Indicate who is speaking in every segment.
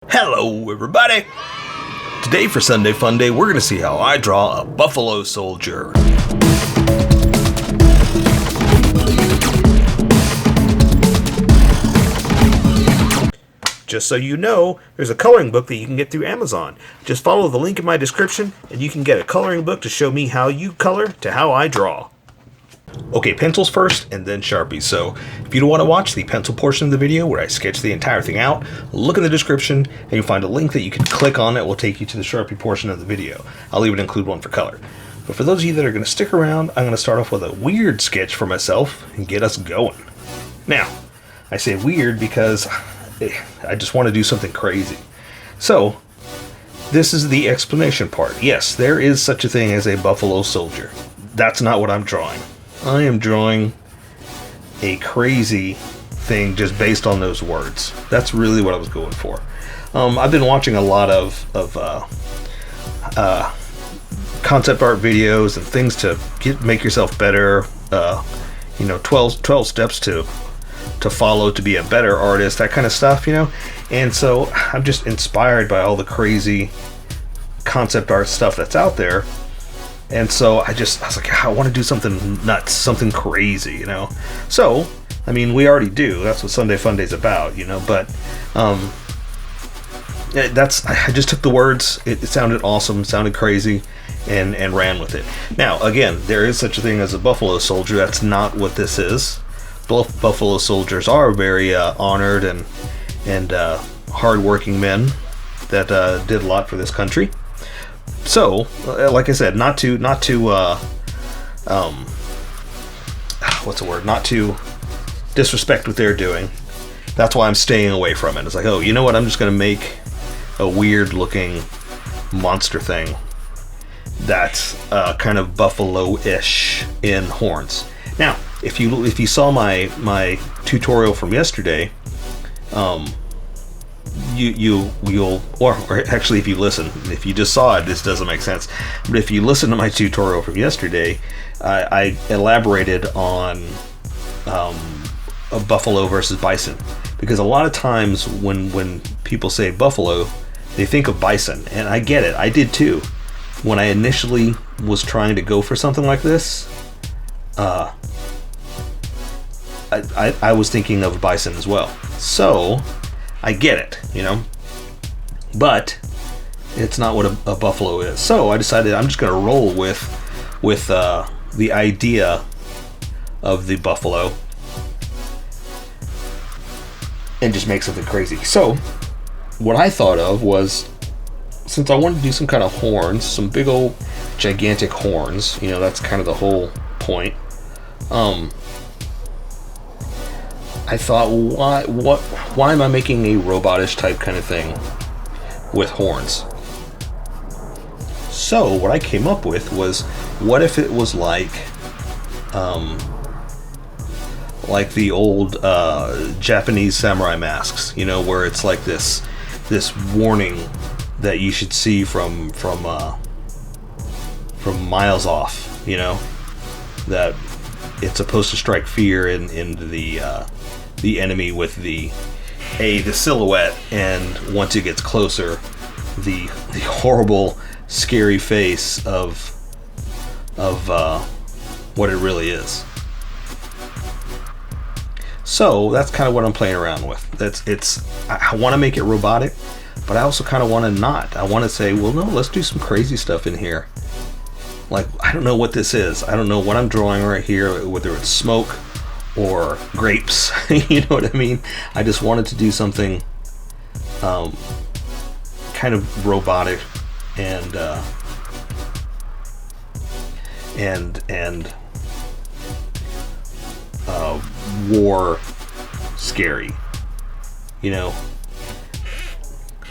Speaker 1: Hello everybody! Today for Sunday Funday, we're going to see how I draw a buffalo soldier. Just so you know, there's a coloring book that you can get through Amazon. Just follow the link in my description and you can get a coloring book to show me how you color to how I draw. Okay, pencils first and then Sharpies. So if you don't want to watch the pencil portion of the video where I sketch the entire thing out, look in the description and you'll find a link that you can click on that will take you to the Sharpie portion of the video. I'll even include one for color. But for those of you that are going to stick around, I'm going to start off with a weird sketch for myself and get us going. Now, I say weird because I just want to do something crazy. So, this is the explanation part. Yes, there is such a thing as a buffalo soldier. That's not what I'm drawing. I am drawing a crazy thing just based on those words. That's really what I was going for. I've been watching a lot of concept art videos and things to make yourself better. 12 steps to follow to be a better artist, that kind of stuff, you know. And so I'm just inspired by all the crazy concept art stuff that's out there. And so I was like, I want to do something nuts, something crazy, you know. So, I mean, we already do. That's what Sunday Funday's about, you know. But I just took the words. It sounded awesome, sounded crazy, and ran with it. Now, again, there is such a thing as a buffalo soldier. That's not what this is. Buffalo soldiers are very honored and hardworking men that did a lot for this country. So, like I said, not to disrespect what they're doing. That's why I'm staying away from it. It's like, oh, you know what? I'm just going to make a weird-looking monster thing that's kind of buffalo-ish in horns. Now, if you saw my tutorial from yesterday, you'll actually, if you listen, if you just saw it, this doesn't make sense. But if you listen to my tutorial from yesterday, I elaborated on a buffalo versus bison, because a lot of times when people say buffalo, they think of bison, and I get it. I did too. When I initially was trying to go for something like this, I was thinking of bison as well. So I get it, you know, but it's not what a buffalo is. So I decided I'm just going to roll with the idea of the buffalo and just make something crazy. So what I thought of was, since I wanted to do some kind of horns, some big old gigantic horns, you know, that's kind of the whole point. I thought, why am I making a robotish type kind of thing with horns? So what I came up with was, what if it was like the old Japanese samurai masks, you know, where it's like this warning that you should see from miles off, you know, that it's supposed to strike fear into the enemy with the silhouette, and once it gets closer, the horrible, scary face of what it really is. So that's kind of what I'm playing around with. I want to make it robotic, but I also kind of want to not. I want to say, well, no, let's do some crazy stuff in here. Like, I don't know what this is. I don't know what I'm drawing right here, whether it's smoke or grapes. You know what I mean? I just wanted to do something kind of robotic and war scary. You know,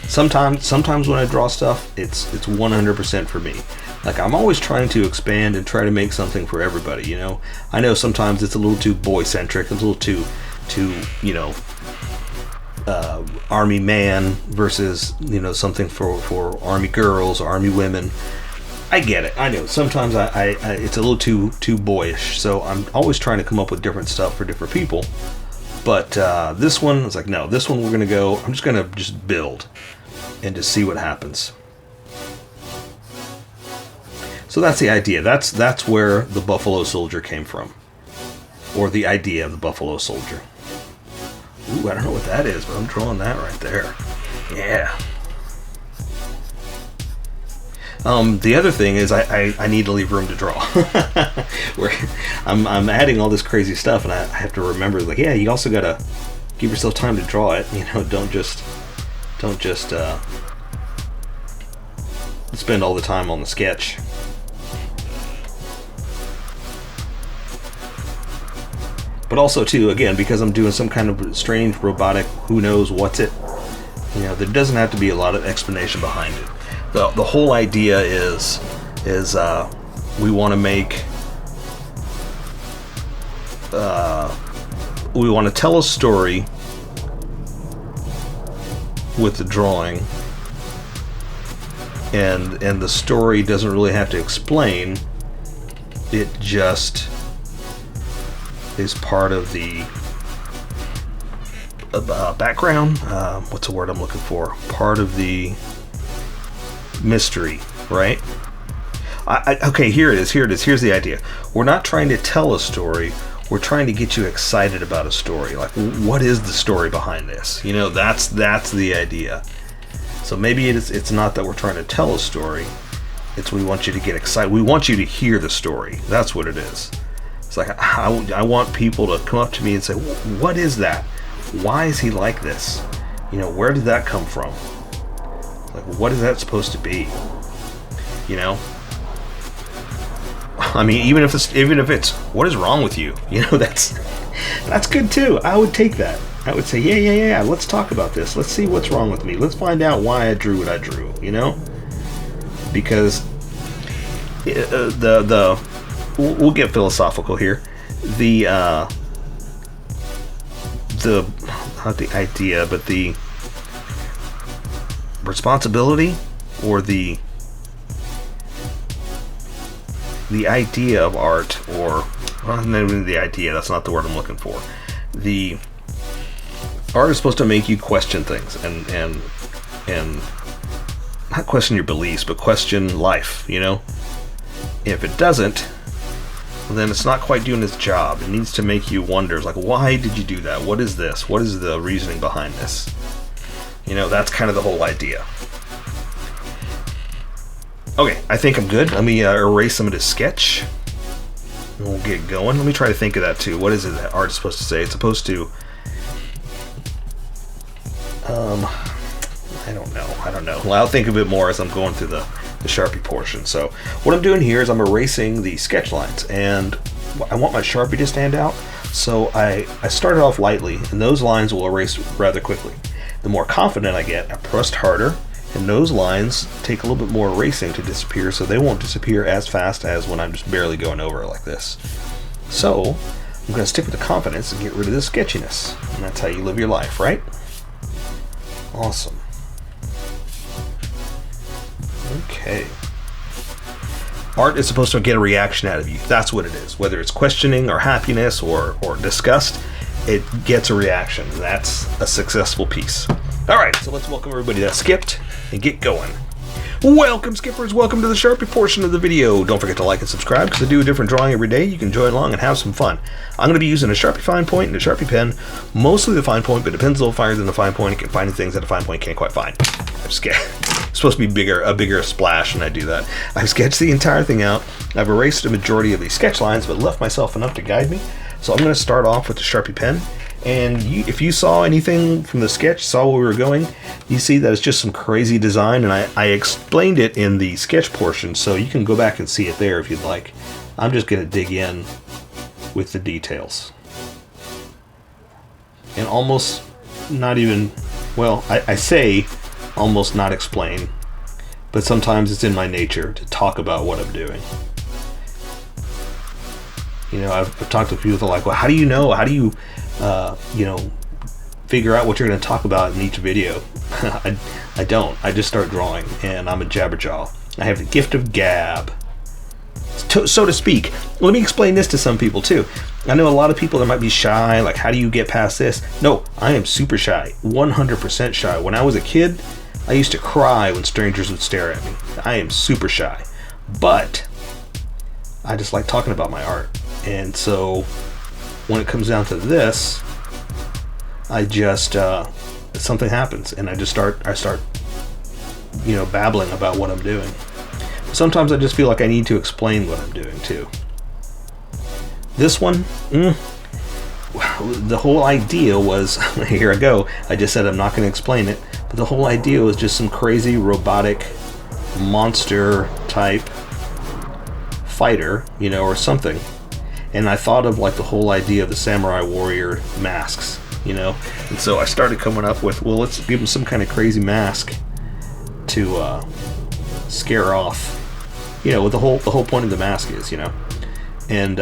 Speaker 1: sometimes when I draw stuff, it's 100% for me. Like, I'm always trying to expand and try to make something for everybody, you know. I know sometimes it's a little too boy-centric, a little too you know, army man versus, you know, something for army girls or army women. I get it. I know sometimes I it's a little too boyish, so I'm always trying to come up with different stuff for different people. But this one, I was like, no, this one we're gonna go. I'm just gonna build. and just see what happens. So that's the idea. That's where the buffalo soldier came from, or the idea of the buffalo soldier. Ooh, I don't know what that is, but I'm drawing that right there. Yeah. The other thing is I need to leave room to draw. Where I'm adding all this crazy stuff, and I have to remember, like, yeah, you also gotta give yourself time to draw it. You know, don't just spend all the time on the sketch. But also, too, again, because I'm doing some kind of strange robotic, who knows what's it, you know, there doesn't have to be a lot of explanation behind it. The whole idea is we want to make, we want to tell a story with the drawing, and the story doesn't really have to explain, it just is part of the background. What's the word I'm looking for? Part of the mystery, right? Okay, here it is. Here's the idea. We're not trying to tell a story. We're trying to get you excited about a story. Like, what is the story behind this? You know, that's the idea. So maybe it's not that we're trying to tell a story. It's we want you to get excited. We want you to hear the story. That's what it is. It's like, I want people to come up to me and say, what is that? Why is he like this? You know, where did that come from? Like, what is that supposed to be? You know? I mean, even if it's what is wrong with you? You know, that's good too. I would take that. I would say, yeah. Let's talk about this. Let's see what's wrong with me. Let's find out why I drew what I drew. You know? Because we'll get philosophical here. Not the idea, but the responsibility, or the idea of art, or not even the idea, that's not the word I'm looking for. The art is supposed to make you question things, and not question your beliefs, but question life, you know? If it doesn't, then it's not quite doing its job. It needs to make you wonder, like, why did you do that? What is this? What is the reasoning behind this? You know, that's kind of the whole idea. Okay, I think I'm good. Let me erase some of this sketch, and we'll get going. Let me try to think of that too. What is it that art is supposed to say? It's supposed to, I don't know. Well, I'll think of it more as I'm going through the Sharpie portion. So what I'm doing here is I'm erasing the sketch lines, and I want my Sharpie to stand out. So I started off lightly, and those lines will erase rather quickly. The more confident I get, I pressed harder, and those lines take a little bit more erasing to disappear, so they won't disappear as fast as when I'm just barely going over it like this. So I'm going to stick with the confidence and get rid of the sketchiness. And that's how you live your life, right? Awesome. Okay. Art is supposed to get a reaction out of you. That's what it is. Whether it's questioning or happiness or disgust, it gets a reaction. That's a successful piece. All right, so let's welcome everybody that skipped and get going. Welcome, skippers. Welcome to the Sharpie portion of the video. Don't forget to like and subscribe, because I do a different drawing every day. You can join along and have some fun. I'm going to be using a Sharpie fine point and a Sharpie pen, mostly the fine point, but the pen's a little finer than the fine point. It can find things that a fine point can't quite find. I'm scared. It's supposed to be a bigger splash, and I do that. I've sketched the entire thing out. I've erased a majority of these sketch lines, but left myself enough to guide me. So I'm going to start off with the Sharpie pen. And if you saw anything from the sketch, saw where we were going, you see that it's just some crazy design, and I explained it in the sketch portion, so you can go back and see it there if you'd like. I'm just going to dig in with the details. And almost not even, well, I say almost not explain, but sometimes it's in my nature to talk about what I'm doing. You know, I've talked to people that are like, well, how do you know? How do you, figure out what you're going to talk about in each video? I don't. I just start drawing, and I'm a jabberjaw. I have the gift of gab, so to speak. Let me explain this to some people, too. I know a lot of people that might be shy, like, how do you get past this? No, I am super shy, 100% shy. When I was a kid, I used to cry when strangers would stare at me. I am super shy, but I just like talking about my art. And so when it comes down to this, I just something happens, and I start babbling about what I'm doing. Sometimes I just feel like I need to explain what I'm doing too. This one, the whole idea was, here I go, I just said I'm not going to explain it, but the whole idea was just some crazy robotic monster type fighter, or something. And I thought of like the whole idea of the samurai warrior masks, and so I started coming up with, well, let's give him some kind of crazy mask to scare off, what the whole point of the mask is, and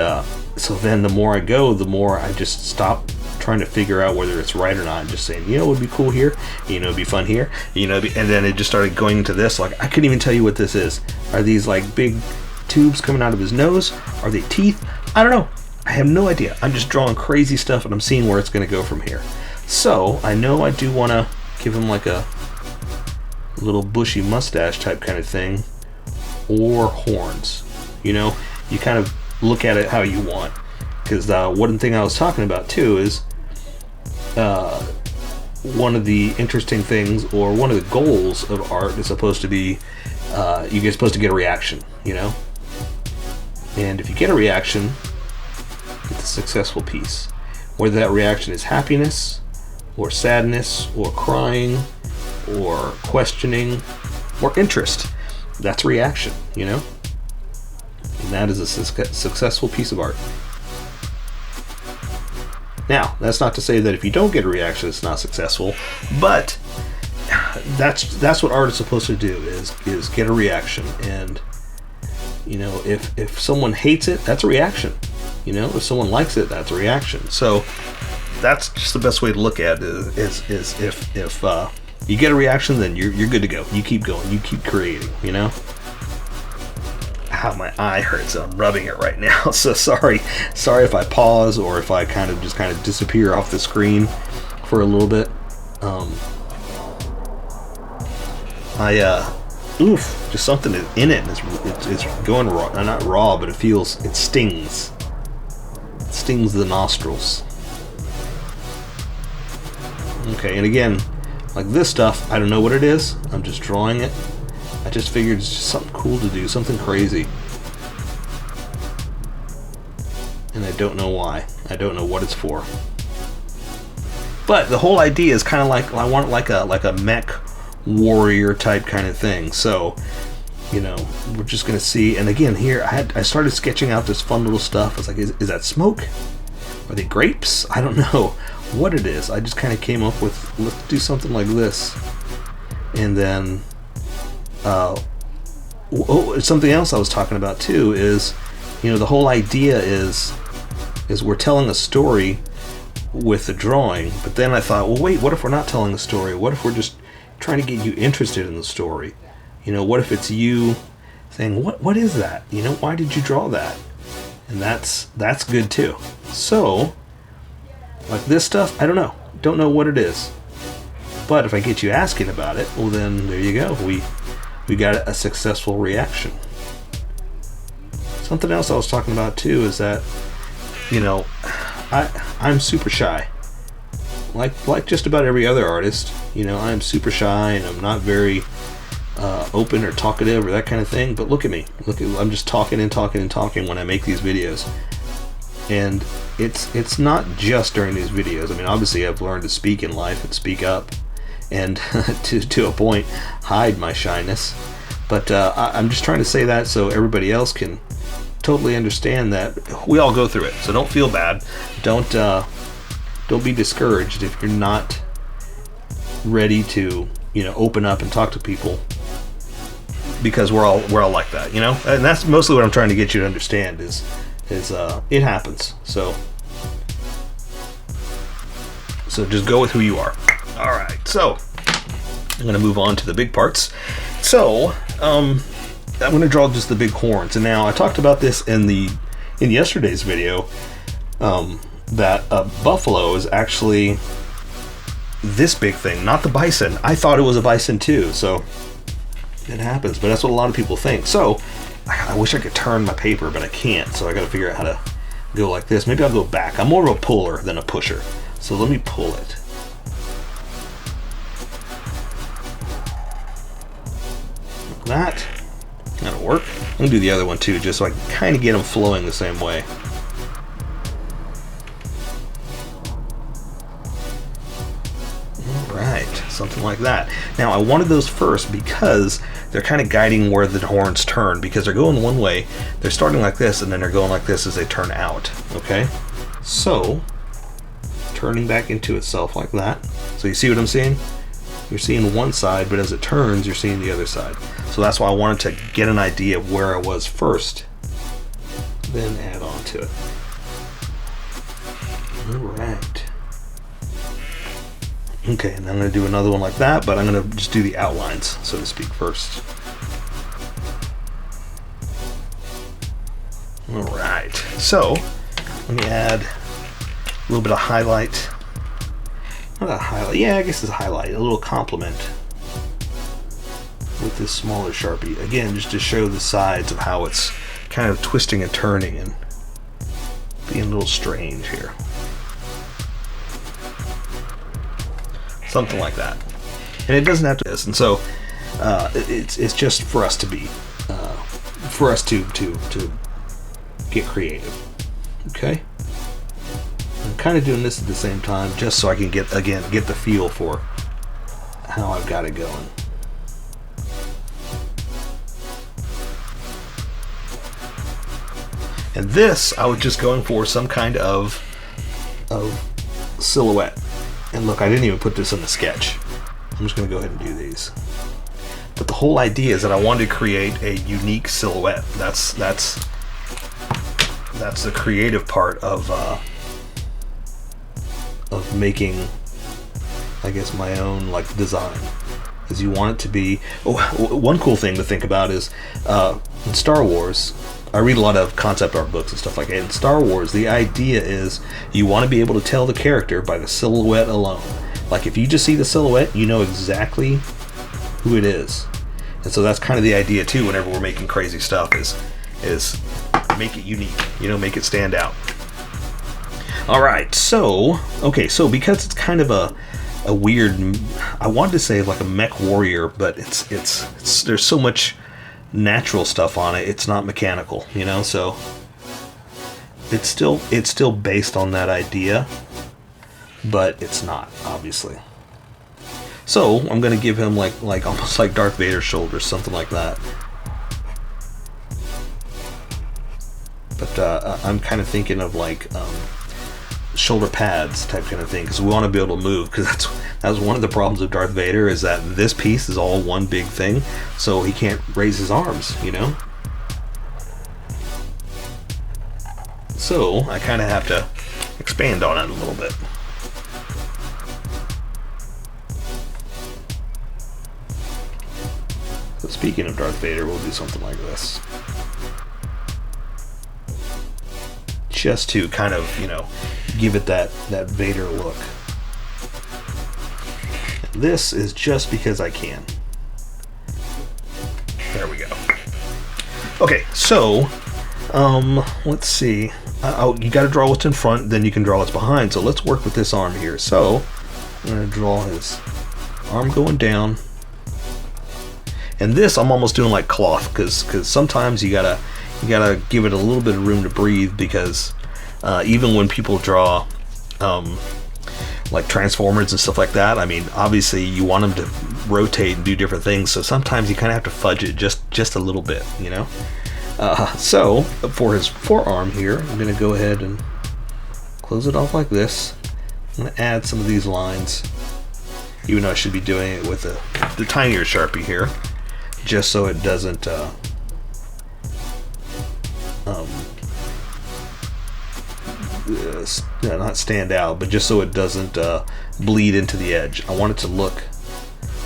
Speaker 1: so then the more I go, the more I just stop trying to figure out whether it's right or not. I'm just saying, it would be cool here, it'd be fun here, and then it just started going into this. Like, I couldn't even tell you what this is. Are these like big tubes coming out of his nose? Are they teeth? I don't know. I have no idea. I'm just drawing crazy stuff, and I'm seeing where it's going to go from here. So I know I do want to give him like a little bushy mustache type kind of thing, or horns. You kind of look at it how you want, because one thing I was talking about too is one of the interesting things, or one of the goals of art is supposed to be you're supposed to get a reaction, and if you get a reaction, it's a successful piece. Whether that reaction is happiness or sadness or crying or questioning or interest, that's a reaction, and that is a successful piece of art. Now, that's not to say that if you don't get a reaction, it's not successful, but that's what art is supposed to do, is get a reaction. And if someone hates it, that's a reaction. If someone likes it, that's a reaction. So that's just the best way to look at it, is if you get a reaction, then you're good to go. You keep going, you keep creating, How my eye hurts, I'm rubbing it right now. So sorry if I pause, or if I kind of disappear off the screen for a little bit. Just something in it. It's going raw, not raw, but it stings. It stings the nostrils. Okay, and again, like this stuff, I don't know what it is. I'm just drawing it. I just figured it's just something cool to do, something crazy. And I don't know why. I don't know what it's for. But the whole idea is kind of like, I want it like a mech warrior type kind of thing. So, we're just gonna see. And again, here I started sketching out this fun little stuff. I was like, is that smoke? Are they grapes? I don't know what it is. I just kind of came up with, let's do something like this. And then something else I was talking about too is, the whole idea is we're telling a story with the drawing. But then I thought, well, wait, what if we're not telling a story? What if we're just trying to get you interested in the story? What if it's you saying, what is that? Why did you draw that? And that's good too. So, like this stuff, I don't know what it is. But if I get you asking about it, well, then there you go. We got a successful reaction. Something else I was talking about too is that, I'm super shy. Like just about every other artist, I'm super shy, and I'm not very open or talkative or that kind of thing. But look at me. I'm just talking and talking and talking when I make these videos. And it's not just during these videos. I mean, obviously I've learned to speak in life and speak up, and to a point hide my shyness. But I'm just trying to say that so everybody else can totally understand that we all go through it. So don't feel bad. Don't be discouraged if you're not ready to open up and talk to people, because we're all like that, and that's mostly what I'm trying to get you to understand is it happens. So just go with who you are. All right, so I'm going to move on to the big parts. So I'm going to draw just the big horns. And now I talked about this in yesterday's video, that a buffalo is actually this big thing, not the bison. I thought it was a bison too, so it happens, but that's what a lot of people think. So I wish I could turn my paper, but I can't, so I gotta figure out how to go like this. Maybe I'll go back. I'm more of a puller than a pusher, so let me pull it. Like that. That'll work. I'm gonna do the other one too, just so I can kind of get them flowing the same way. Alright, something like that. Now I wanted those first because they're kind of guiding where the horns turn, because they're going one way, they're starting like this, and then they're going like this as they turn out. Okay? So, turning back into itself like that. So you see what I'm seeing? You're seeing one side, but as it turns, you're seeing the other side. So that's why I wanted to get an idea of where I was first, then add on to it. Alright. Okay, and I'm going to do another one like that, but I'm going to just do the outlines, so to speak, first. Alright, so let me add a little bit of highlight. Not a highlight, yeah, I guess it's a highlight, a little complement with this smaller Sharpie. Again, just to show the sides of how it's kind of twisting and turning and being a little strange here. Something like that. And it doesn't have to this, and so it's just for us to be for us to get creative. Okay? I'm kind of doing this at the same time just so I can get the feel for how I've got it going. And this, I was just going for some kind of silhouette. And look, I didn't even put this in the sketch. I'm just going to go ahead and do these. But the whole idea is that I wanted to create a unique silhouette. That's the creative part of making, I guess, my own like design. Is you want it to be. Oh, one cool thing to think about is in Star Wars. I read a lot of concept art books and stuff like that. In Star Wars, the idea is you want to be able to tell the character by the silhouette alone. Like if you just see the silhouette, you know exactly who it is. And so that's kind of the idea too. Whenever we're making crazy stuff, is make it unique. You know, make it stand out. All right. So okay. So because it's kind of a weird, I wanted to say like a mech warrior, but it's there's so much natural stuff on it, it's not mechanical, you know, so it's still based on that idea, but it's not, obviously. So I'm gonna give him like almost like Darth Vader's shoulders, something like that. But I'm kind of thinking of like shoulder pads type kind of thing, because we want to be able to move, because that's one of the problems of Darth Vader, is that this piece is all one big thing, so he can't raise his arms, you know. So I kind of have to expand on it a little bit. So speaking of Darth Vader, we'll do something like this, just to kind of, you know, give it that Vader look. This is just because I can. There we go. Okay, so let's see. You got to draw what's in front, then you can draw what's behind. So let's work with this arm here. So I'm going to draw his arm going down. And this I'm almost doing like cloth, because sometimes you gotta give it a little bit of room to breathe, because even when people draw like Transformers and stuff like that, I mean, obviously you want them to rotate and do different things, so sometimes you kind of have to fudge it just a little bit, you know. So for his forearm here, I'm going to go ahead and close it off like this. I'm going to add some of these lines, even though I should be doing it with the tinier Sharpie here, just so it doesn't not stand out, but just so it doesn't bleed into the edge. I want it to look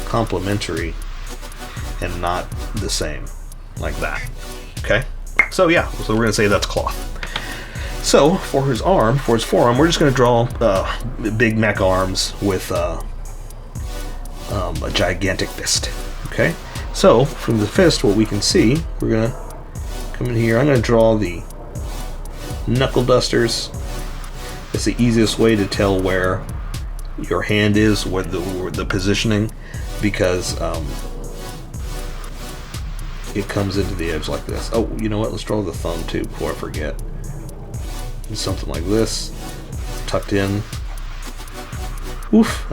Speaker 1: complementary and not the same, like that. Okay, so yeah, so we're gonna say that's cloth. So for his forearm, we're just gonna draw big mech arms with a gigantic fist. Okay, so from the fist, what we can see, we're gonna come in here. I'm gonna draw the knuckle dusters. It's the easiest way to tell where your hand is, where the positioning, because it comes into the edge like this. Oh, you know what? Let's draw the thumb too before I forget. Something like this, tucked in. Oof,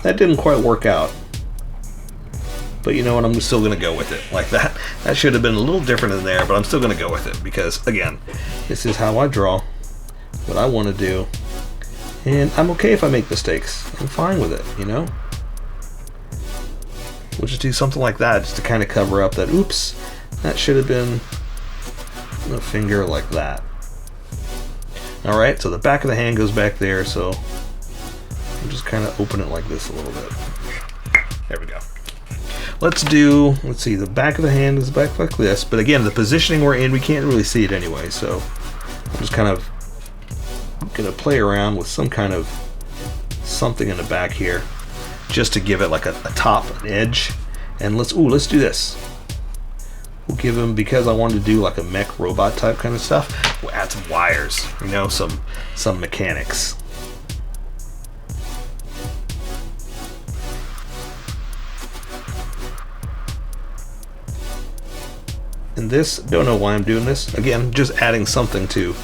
Speaker 1: that didn't quite work out. But you know what? I'm still going to go with it like that. That should have been a little different in there, but I'm still going to go with it because, again, this is how I draw, what I want to do. And I'm okay if I make mistakes. I'm fine with it, you know? We'll just do something like that just to kind of cover up that, oops, that should have been a finger like that. Alright, so the back of the hand goes back there, so I'll just kind of open it like this a little bit. There we go. Let's see, the back of the hand is back like this, but again, the positioning we're in, we can't really see it anyway, so I'm just kind of going to play around with some kind of something in the back here, just to give it like a top, an edge, and let's do this. We'll give him, because I wanted to do like a mech robot type kind of stuff, we'll add some wires, you know, some mechanics. And this, don't know why I'm doing this. Again, just adding something to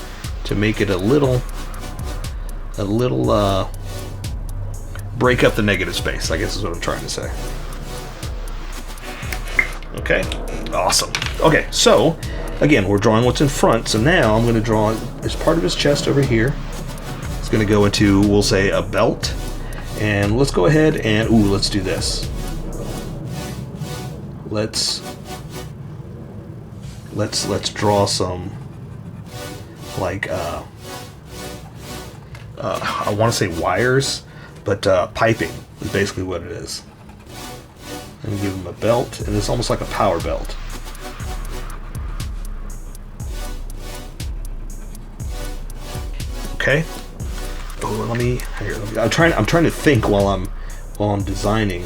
Speaker 1: make it a little break up the negative space, I guess is what I'm trying to say. Okay, awesome. Okay, so again, we're drawing what's in front, so now I'm going to draw as part of his chest over here. It's going to go into, we'll say, a belt. And let's go ahead and, let's do this. Let's draw some, like, I want to say wires, but piping is basically what it is. And give him a belt, and it's almost like a power belt. Okay. Oh, I'm trying to think while I'm designing,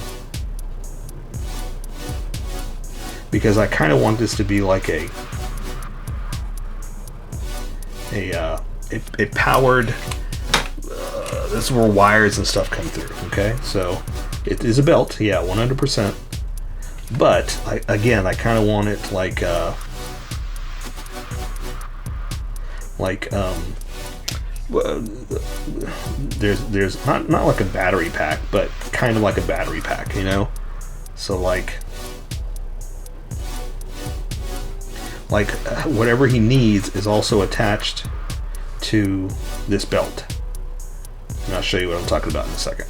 Speaker 1: because I kind of want this to be like a powered. This is where wires and stuff come through. Okay, so it is a belt, yeah, 100%. But I kind of want it like there's not like a battery pack, but kind of like a battery pack, you know. So like whatever he needs is also attached to this belt. And I'll show you what I'm talking about in a second.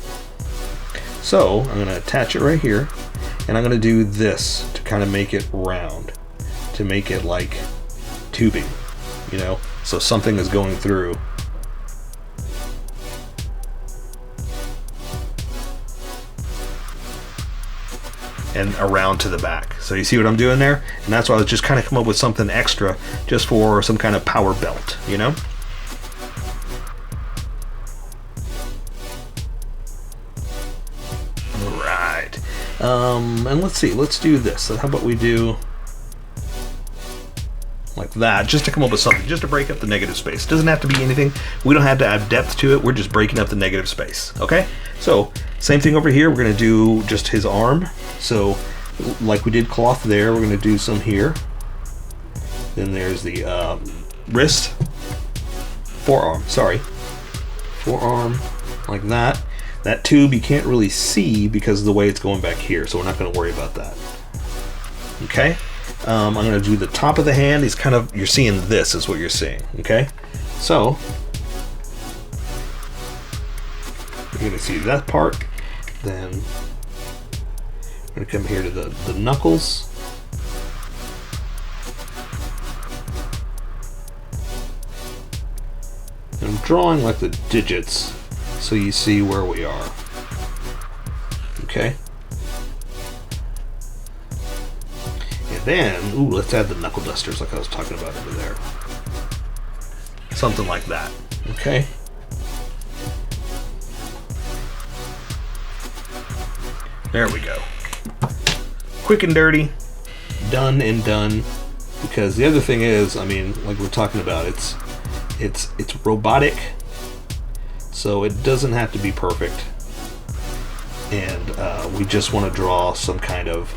Speaker 1: So I'm going to attach it right here, and I'm going to do this to kind of make it round, to make it like tubing, you know, so something is going through. And around to the back. So you see what I'm doing there? And that's why I was just kind of come up with something extra just for some kind of power belt, you know? Right. And let's see, let's do this. So how about we do like that, just to come up with something, just to break up the negative space. Doesn't have to be anything. We don't have to add depth to it. We're just breaking up the negative space. Okay? So same thing over here. We're going to do just his arm. So like we did cloth there, we're going to do some here. Then there's the wrist, forearm like that. That tube you can't really see because of the way it's going back here, so we're not going to worry about that. Okay? I'm going to do the top of the hand. He's kind of, you're seeing this is what you're seeing. Okay? So you're going to see that part. Then I'm going to come here to the knuckles. And I'm drawing like the digits so you see where we are. Okay? And then, let's add the knuckle dusters like I was talking about over there. Something like that. Okay? There we go. Quick and dirty, done and done. Because the other thing is, I mean, like we're talking about, it's robotic, so it doesn't have to be perfect. And we just want to draw some kind of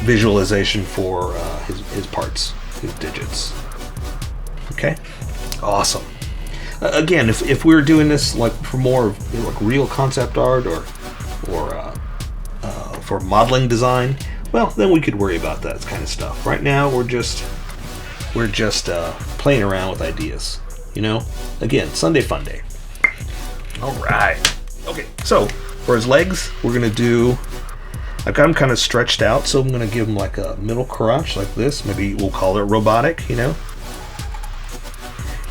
Speaker 1: visualization for his parts, his digits. Okay, awesome. Again, if we were doing this like for more of like real concept art or for modeling design, well, then we could worry about that kind of stuff. Right now, we're just playing around with ideas. You know, again, Sunday fun day. All right. Okay, so for his legs, we're gonna do. I've got him kind of stretched out, so I'm gonna give him like a middle crotch like this. Maybe we'll call it robotic. You know.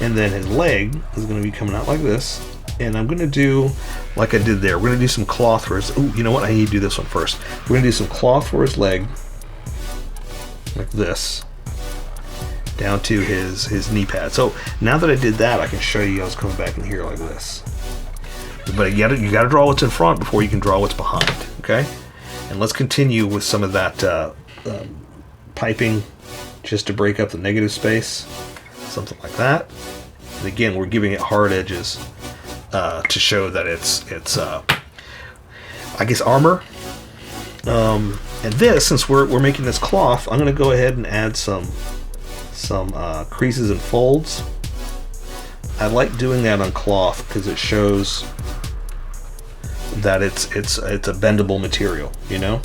Speaker 1: And then his leg is going to be coming out like this. And I'm going to do like I did there. We're going to do some cloth for his... Ooh, you know what? I need to do this one first. We're going to do some cloth for his leg. Like this. Down to his knee pad. So now that I did that, I can show you I was coming back in here like this. But you got to draw what's in front before you can draw what's behind. Okay? And let's continue with some of that piping just to break up the negative space. Something like that. And again, we're giving it hard edges to show that it's I guess armor. And this, since we're making this cloth, I'm going to go ahead and add some creases and folds. I like doing that on cloth because it shows that it's a bendable material, you know.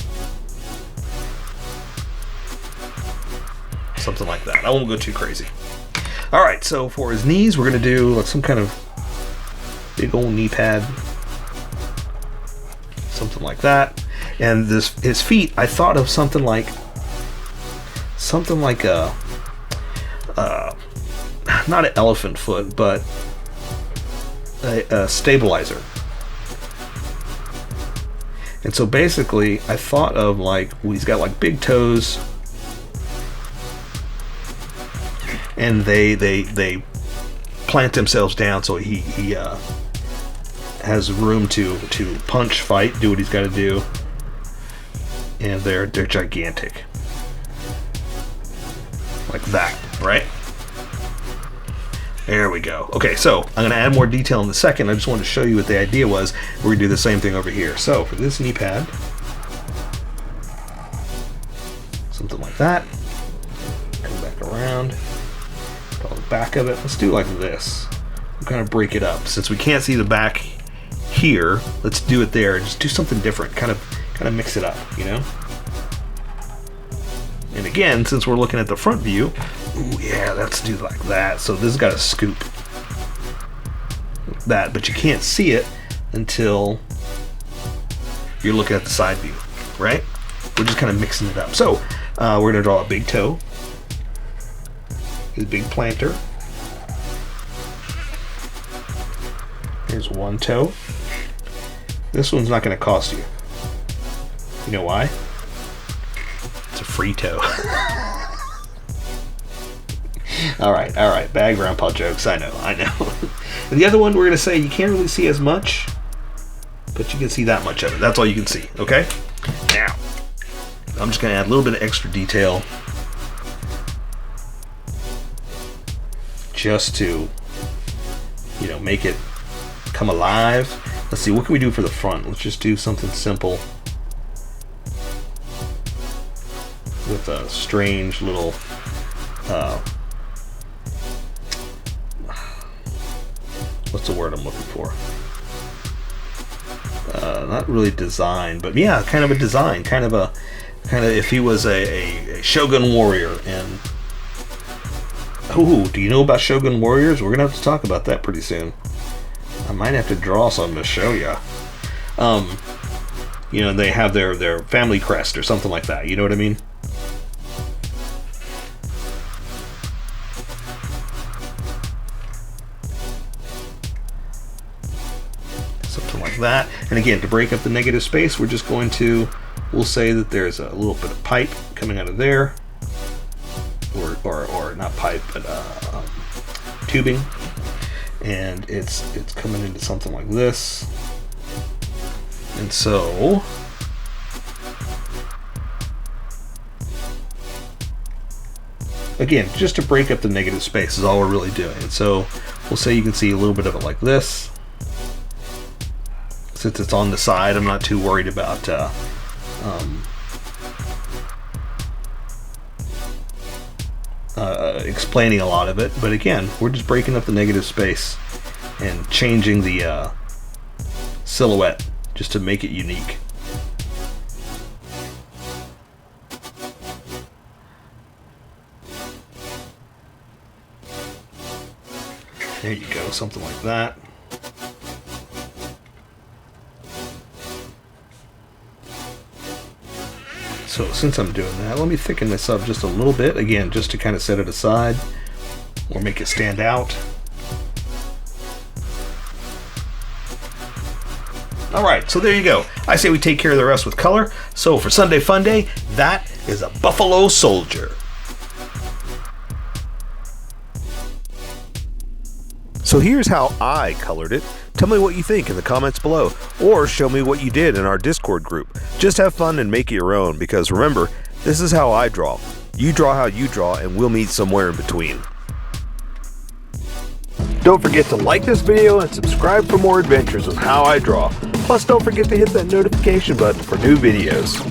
Speaker 1: Something like that. I won't go too crazy. All right, so for his knees, we're going to do like some kind of big old knee pad. Something like that. And his feet, I thought of something like a not an elephant foot, but a stabilizer. And so basically, I thought of like, he's got like big toes, and they plant themselves down so he has room to punch, fight, do what he's got to do, and they're gigantic, like that, right? There we go. Okay, so I'm going to add more detail in a second. I just wanted to show you what the idea was. We're going to do the same thing over here. So for this knee pad, something like that. Come back around. Draw the back of it. Let's do it like this. We'll kind of break it up. Since we can't see the back here, let's do it there. Just do something different. Kind of mix it up, you know? And again, since we're looking at the front view, ooh, yeah, let's do like that. So this has got a scoop. Like that, but you can't see it until you're looking at the side view, right? We're just kind of mixing it up. So we're going to draw a big toe, his big planter. Here's one toe. This one's not going to cost you. You know why? It's a free toe. all right, bad grandpa jokes. I know. And the other one, we're gonna say you can't really see as much, but you can see that much of it. That's all you can see. Okay. Now, I'm just gonna add a little bit of extra detail, just to, you know, make it come alive. Let's see, what can we do for the front? Let's just do something simple with a strange little what's the word I'm looking for? Not really design, but yeah, kind of a design, kind of if he was a Shogun warrior. And oh, do you know about Shogun warriors? We're gonna have to talk about that pretty soon. I might have to draw something to show you. You know, they have their family crest or something like that. You know what I mean? Something like that. And again, to break up the negative space, we're just going to, we'll say that there's a little bit of pipe coming out of there, or not pipe, but tubing, and it's coming into something like this. And so again, just to break up the negative space is all we're really doing. And so we'll say you can see a little bit of it like this. Since it's on the side, I'm not too worried about explaining a lot of it. But again, we're just breaking up the negative space and changing the silhouette just to make it unique. There you go, something like that. So since I'm doing that, let me thicken this up just a little bit, again, just to kind of set it aside or make it stand out. Alright, so there you go. I say we take care of the rest with color. So for Sunday Fun Day, that is a Buffalo Soldier. So here's how I colored it. Tell me what you think in the comments below, or show me what you did in our Discord group. Just have fun and make it your own, because remember, this is how I draw. You draw how you draw, and we'll meet somewhere in between. Don't forget to like this video and subscribe for more adventures with How I Draw. Plus, don't forget to hit that notification button for new videos.